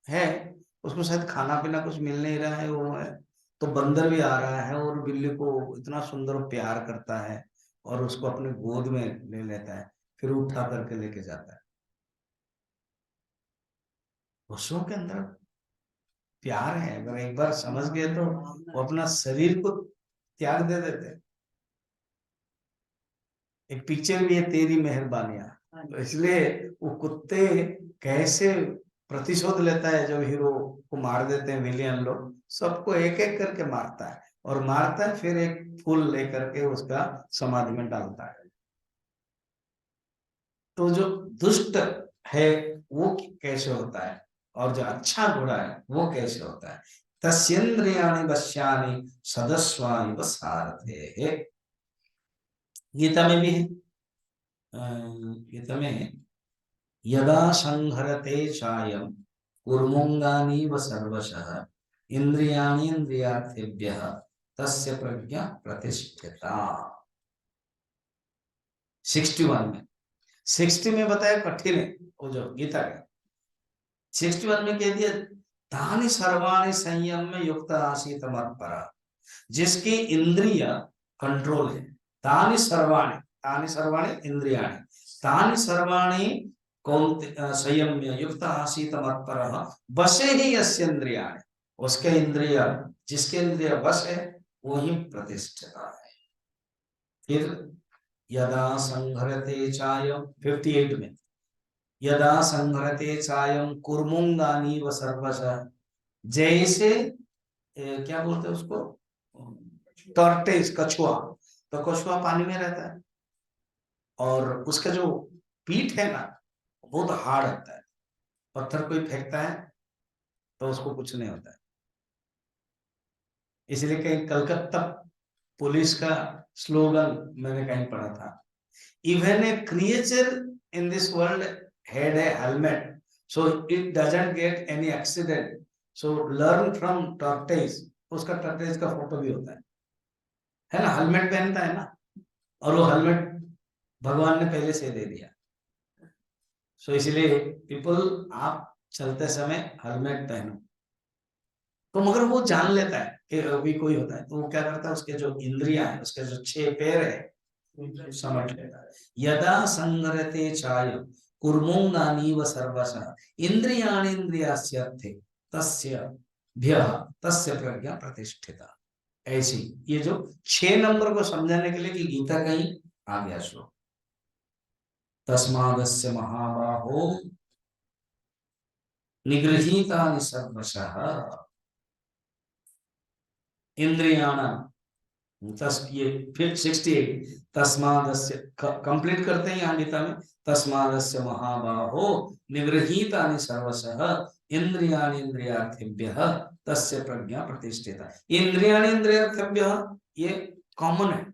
है, उसको शायद खाना पीना कुछ मिल नहीं रहा है, वो है तो बंदर भी आ रहा है और बिल्ली को इतना सुंदर प्यार करता है और उसको अपने गोद में ले लेता है, फिर उठा करके लेके जाता है। पशुओं के अंदर प्यार है, अगर एक बार समझ गए तो वो अपना शरीर को त्याग दे देते हैं। एक पिक्चर भी है तेरी मेहरबानियां, तो इसलिए वो कुत्ते कैसे प्रतिशोध लेता है जब हीरो को मार देते हैं विलियन लोग, सबको एक एक करके मारता है और मारता है, फिर एक फूल लेकर के उसका समाधि में डालता है। तो जो दुष्ट है वो कैसे होता है और जो अच्छा घोड़ा है वो कैसे होता है। तस्येन्द्रियाणि वश्यानि सदस्वानि व सारथे, गीता में भी है। गीता में यदा संहरते चायं कुर्मुंगानीव सर्वशः इंद्रियाणीन्द्रियार्थेभ्यः तस्य प्रज्ञा प्रतिष्ठिता। 61 में, 60 में बताया कठिन है वो जो गीता का, 61 में कह दिया तानि सर्वाणि संयम में युक्त आसीत मत्परा, जिसकी इंद्रिय कंट्रोल है। तानि सर्वाणि इंद्रियाणि, तानि सर्वाणि कौन संयम्य युक्त आसीत मत्परः वशे ही यस्य इंद्रियाणि, उसके इंद्रिय, जिसके इंद्रिय वश है वो ही प्रतिष्ठिता है। फिर यदा संहरते चायं 58 में, यदा संहरते चायं कुर्मुंगानीव सर्वशः, जैसे क्या बोलते हैं उसको, टॉर्टेज, कछुआ, तो कछुआ पानी में रहता है और उसका जो पीठ है ना बहुत हार्ड होता है, पत्थर कोई फेंकता है तो उसको कुछ नहीं होता है। इसलिए कहीं कलकत्ता पुलिस का स्लोगन मैंने कहीं पढ़ा था, even a creature in this world had a helmet so it doesn't get any accident, so learn from tortoise. उसका टॉर्टेज का फोटो भी होता है ना, हेलमेट पहनता है ना, और वो हेलमेट भगवान ने पहले से दे दिया। सो इसलिए पीपल, आप चलते समय हेलमेट पहनो। तो मगर वो जान लेता है कि अभी कोई होता है, तो वो क्या करता है, उसके जो इंद्रियां है, उसके जो 6 पैर है समझ लेता है। यदा संगरते चाय कुर्मुंगानीव सर्वशः इंद्रियाणीन्द्रियास्यर्थे तस्य भ्यः तस्य प्रज्ञा प्रतिष्ठिता। ऐसी ये जो 6 नंबर को समझाने के लिए कि गीता कहीं आ गया श्लोक, तस्मादस्य महाबाहो निगृहीतानि सर्वशः इंद्रियाणां, ये फिर 68 तस्मादस्य कंप्लीट करते हैं यहाँ गीता में, तस्मादस्य महाबाहो निगृहीतानि सर्वशः इंद्रियाणीन्द्रियार्थेभ्यः तस्य प्रज्ञा प्रतिष्ठिता। इंद्रियाणीन्द्रियार्थेभ्यः ये कॉमन है,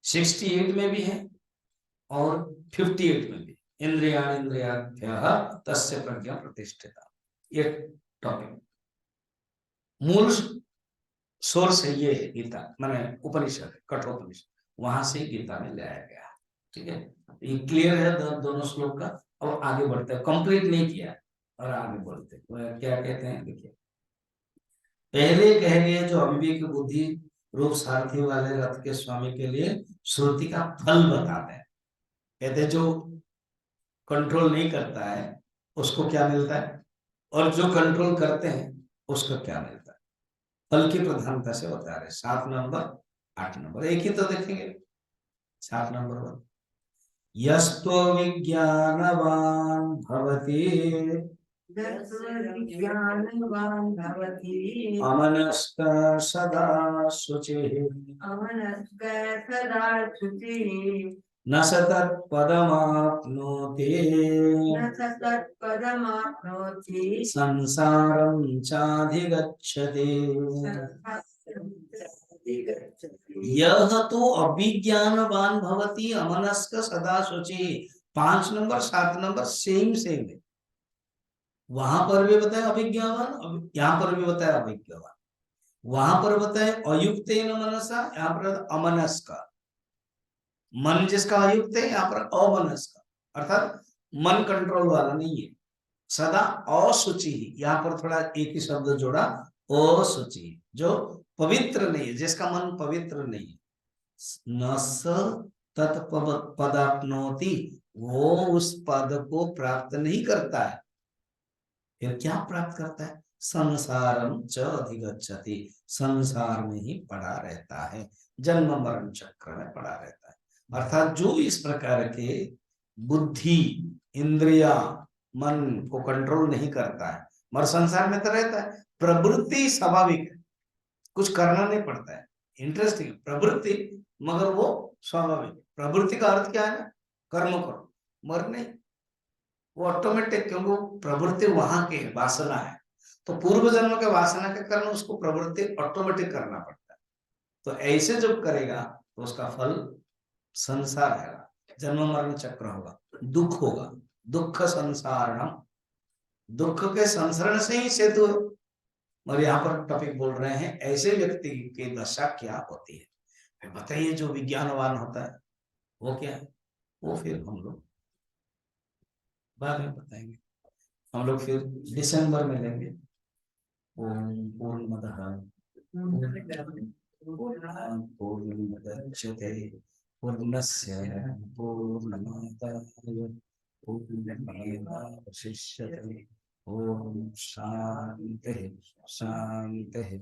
68 में भी है और 58 में भी, इंद्रियाणीन्द्रियार्थेभ्यः तस्य प्रज्ञा प्रतिष्ठिता। ये टॉपिक मूल सोर्स है, ये गीता माने उपनिषद, कठोपनिषद, वहां से गीता में लाया गया। ठीक है, ये क्लियर है दोनों श्लोक का। और आगे बढ़ते हैं, कंप्लीट नहीं किया और आगे बढ़ते हैं। क्या कहते हैं देखिए, पहले कह गए जो अविवेक बुद्धि रूप सारथी वाले रथ के स्वामी के लिए श्रुति का फल बताते हैं। कहते जो कंट्रोल नहीं करता है उसको क्या मिलता है, और जो कंट्रोल करते हैं उसको क्या मिलता है, फल की प्रधानता से बता रहे। 7 नंबर 8 नंबर एक ही तो देखेंगे। 7 नंबर यस्तो विज्ञानवान भवति ज्ञानवान् भवति अमनस्क सदा शुचिः अमनस्क सदा शुचिः न स तत्पदमाप्नोति न स तत्पदमाप्नोति संसारं चाधिगच्छति। यह तो अभिज्ञानवान भवति अमनस्क सदा शुचि। 5 नंबर 7 नंबर सेम सेम है, वहां पर भी बताया अभिज्ञावान, यहाँ पर भी बताया अभिज्ञावान। वहां पर बताया अयुक्तेन मनसा, यहाँ पर अमनस्क। मन जिसका अयुक्त है यहाँ पर अमनस्क, अर्थात मन कंट्रोल वाला नहीं है। सदा असुचि, यहाँ पर थोड़ा एक ही शब्द जोड़ा, असुचि, जो पवित्र नहीं है, जिसका मन पवित्र नहीं है, न स तत्पदाप्नोति, वो उस पद को प्राप्त नहीं करता है। फिर क्या प्राप्त करता है? संसारम च अधिगच्छति, संसार में ही पड़ा रहता है, जन्म मरण चक्र में पड़ा रहता है। अर्थात जो इस प्रकार के बुद्धि, इंद्रिया, मन को कंट्रोल नहीं करता है, मगर संसार में तो रहता है। प्रवृत्ति स्वाभाविक है, कुछ करना नहीं पड़ता है, इंटरेस्टिंग प्रवृत्ति, मगर वो स्वाभाविक। प्रवृत्ति का अर्थ क्या है ना, कर्म करो, मगर नहीं, वो ऑटोमेटिक, क्योंकि वो प्रवृत्ति वहां के वासना है, तो पूर्व जन्म के वासना के कारण उसको प्रवृत्ति ऑटोमेटिक करना पड़ता है। तो ऐसे जब करेगा तो उसका फल संसार है, जन्म मरण चक्र होगा, दुख होगा, दुख संसारणम, दुख के संसरण से ही सेतु है। और यहाँ पर टॉपिक बोल रहे हैं ऐसे व्यक्ति की दशा क्या होती है। बताइए, जो विज्ञानवान होता है वो क्या है, वो फिर हम लोग बाद में बताएंगे। हम लोग फिर दिसंबर में लेंगे। ओम पूर्णमदः पूर्णमुदच्यते पूर्णस्य पूर्णमादाय पूर्णमेवावशिष्यते। ओम शांति शांति।